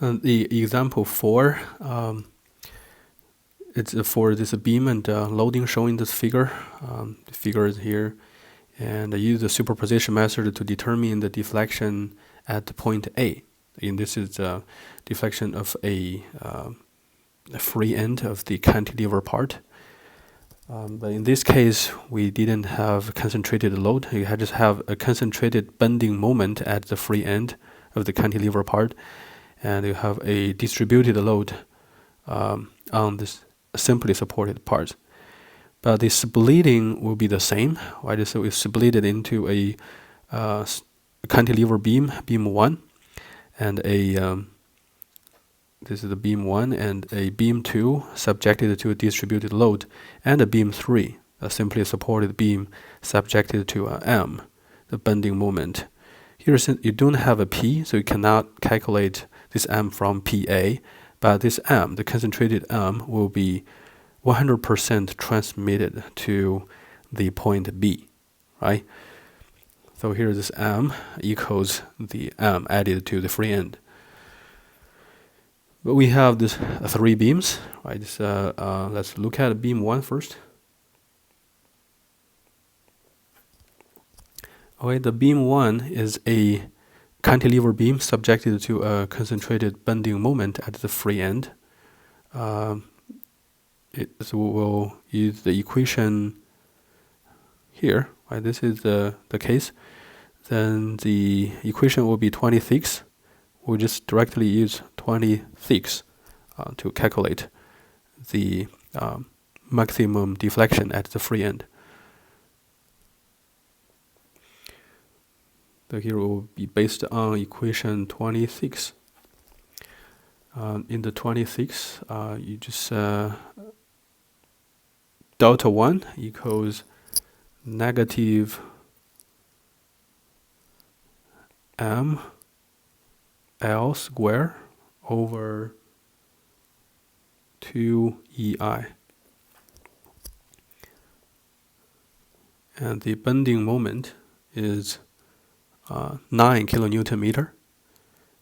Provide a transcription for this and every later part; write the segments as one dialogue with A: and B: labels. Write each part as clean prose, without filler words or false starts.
A: And the example 4, it's for this beam and loading shown in this figure. The figure is here. And I use the superposition method to determine the deflection at point A. And this is a deflection of a free end of the cantilever part. But in this case, we didn't have concentrated load. You just have a concentrated bending moment at the free end of the cantilever part. And you have a distributed load on this simply supported part. But the splitting will be the same, right? So we split it into a cantilever beam 1, and this is the beam 1, and a beam 2 subjected to a distributed load, and a beam 3, a simply supported beam subjected to a M, the bending moment. Here, since you don't have a P, so you cannot calculate this M from PA, but this M, the concentrated M, will be 100% transmitted to the point B, right? So here this M equals the M added to the free end. But we have this 3 beams, right? Let's look at beam 1 first. Okay, the beam 1 is a cantilever beam subjected to a concentrated bending moment at the free end. So we'll use the equation here, right? This is the case. Then the equation will be 26. We'll just directly use 26 to calculate the maximum deflection at the free end. So here will be based on equation 26. In the 26, you just delta 1 equals negative m L square over 2EI. And the bending moment is 9 kilonewton meter.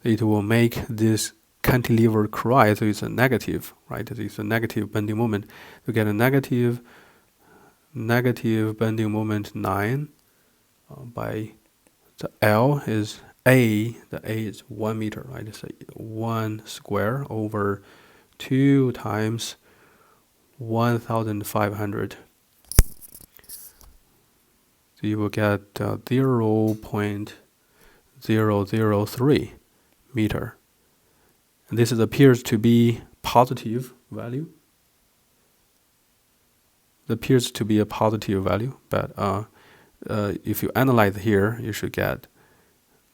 A: It will make this cantilever cry, so it's a negative, right? It's a negative bending moment. You get a negative bending moment 9 by the L is A, the A is 1 meter, right? It's 1 square over 2 times 1,500. So you will get 0.003 meter. And this appears to be positive value. It appears to be a positive value, but if you analyze here, you should get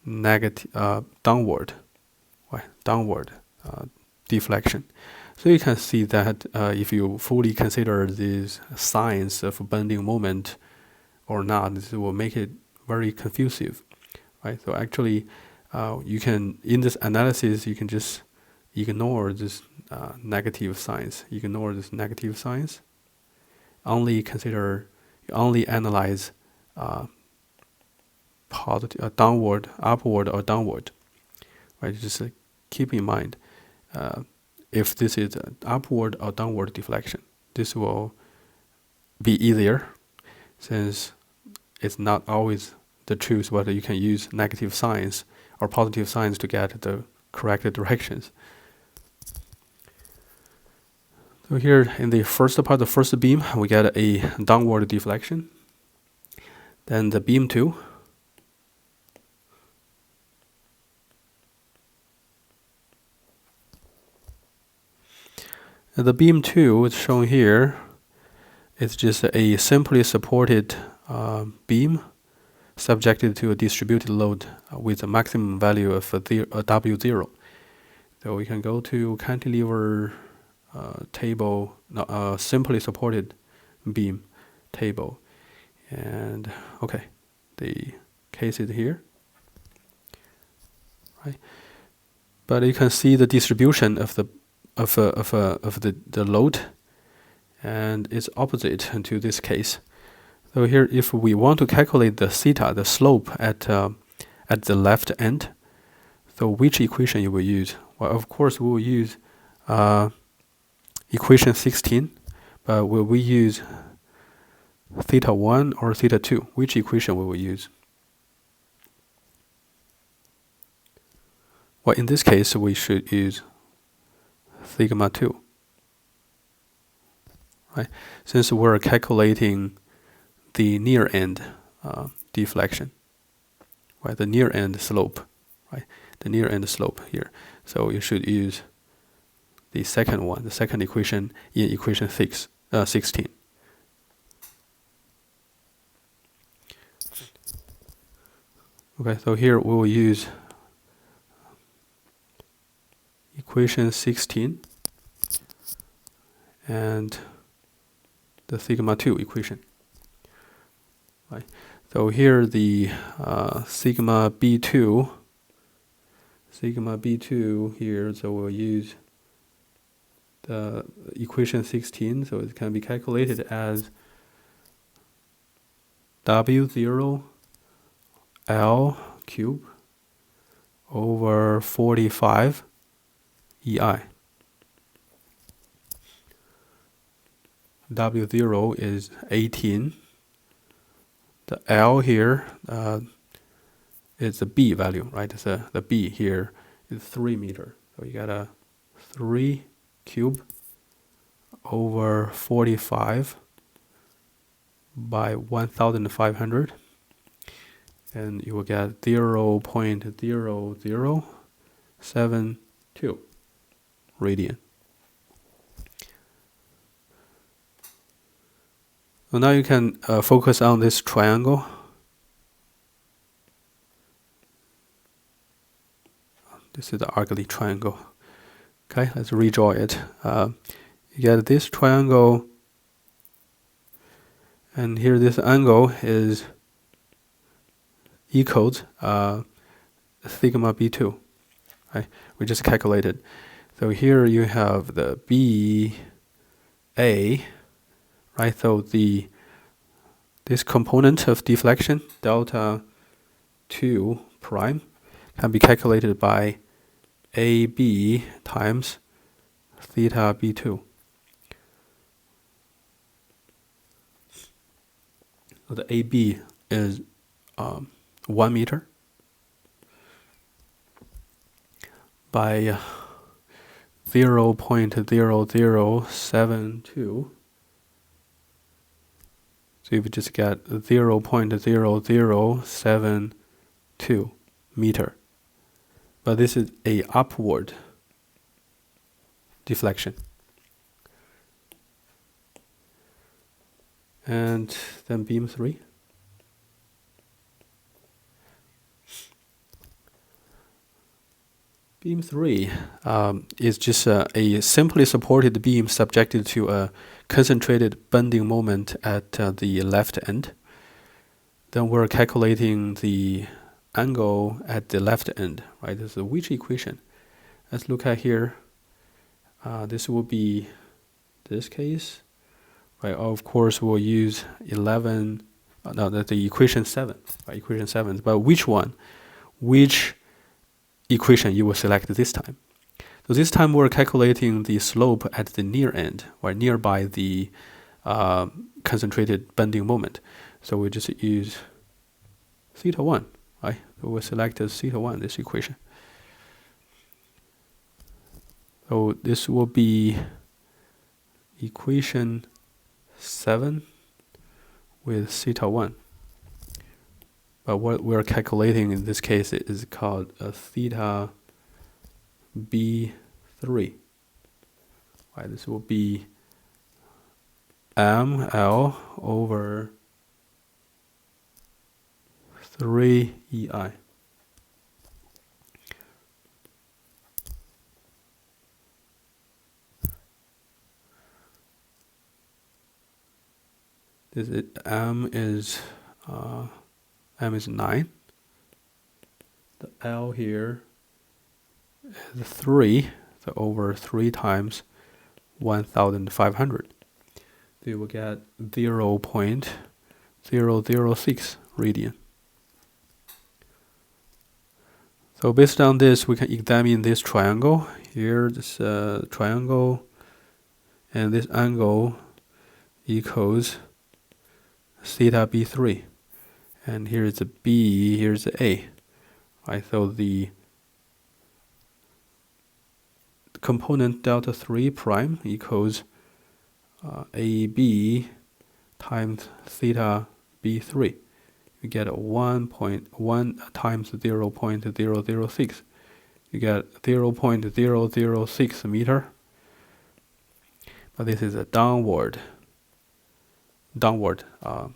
A: negative downward deflection. So you can see that if you fully consider these signs of bending moment or not, this will make it very confusing, right? So actually, you can, in this analysis, you can just ignore this negative signs. Only analyze positive, downward, upward, or downward, right? Just keep in mind if this is an upward or downward deflection. This will be easier, since it's not always the truth whether you can use negative signs or positive signs to get the correct directions. So here in the first part, the first beam, we get a downward deflection. Then the beam 2. And the beam 2 is shown here. It's just a simply supported beam subjected to a distributed load with a maximum value of W0. So we can go to cantilever table, simply supported beam table, and okay, the case is here, right? But you can see the distribution of the load, and it's opposite to this case. So here, if we want to calculate the theta, the slope at the left end, So which equation you will use? Well, of course, we will use equation 16, but will we use theta 1 or theta 2? Which equation will we use? Well, in this case, we should use sigma 2, right? Since we're calculating the near end deflection, right? The near end slope, right? The near end slope here. So you should use the second one, the second equation in equation 16. Okay, so here we will use equation 16 and the sigma 2 equation. Right. So here the sigma B2 here, so we'll use the equation 16, so it can be calculated as W0 L cube over 45 EI. W0 is 18. The L here is the B value, right? The B here is 3 meters. So you got a 3 cube over 45 by 1,500. And you will get 0.0072 radian. So now you can focus on this triangle. This is the ugly triangle. Okay, let's redraw it. You get this triangle, and here this angle is equals sigma B2. Right? We just calculated. So here you have the BA, right? So this component of deflection, delta 2 prime, can be calculated by AB times theta B2. So the AB is 1 meter by 0.0072. So you would just get 0.0072 meter. But this is a upward deflection. And then beam 3. Beam 3 is just a simply supported beam subjected to a concentrated bending moment at the left end. Then we're calculating the angle at the left end, right? This is which equation? Let's look at here. This will be this case, right? Of course, we'll use 11. No, that's the equation 7, right? Equation 7. But which one? Which equation you will select this time? So this time we're calculating the slope at the near end, or nearby the concentrated bending moment. So we just use theta 1, right? So we'll select as theta 1, this equation. So this will be equation 7 with theta 1. But what we're calculating in this case is called a theta B3. Right, this will be ML over 3 EI. This is M is 9. The L here is 3, so over 3 times 1,500. So you will get 0.006 radian. So based on this, we can examine this triangle. Here, this triangle, and this angle equals theta B3. And here is a B, here's a A. Right, so the component delta 3 prime equals AB times theta B3. You get 1.1 times 0.006. You get 0.006 meter. But this is a downward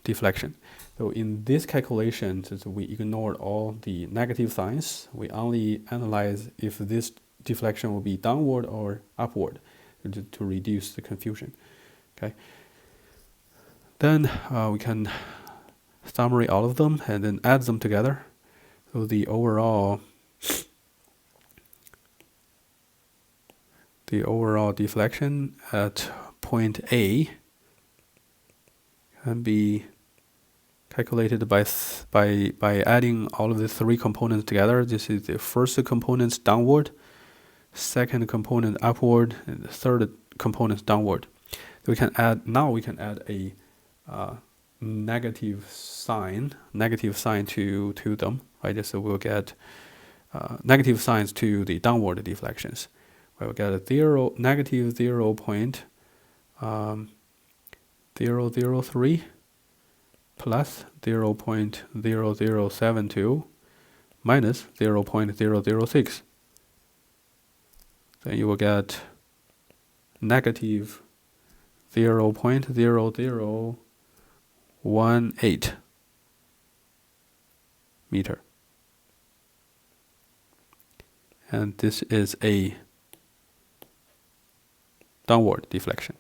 A: deflection. So in this calculation, we ignored all the negative signs. We only analyze if this deflection will be downward or upward to reduce the confusion. Okay. Then we can summary all of them and then add them together. So the overall deflection at point A can be calculated by adding all of the three components together. This is the first component downward, second component upward, and the third component downward. So we can add a negative sign to them, right? So we'll get negative signs to the downward deflections. We'll get a negative 0.003 plus 0.0072 minus 0.006. Then you will get negative 0.0018 meter. And this is a downward deflection.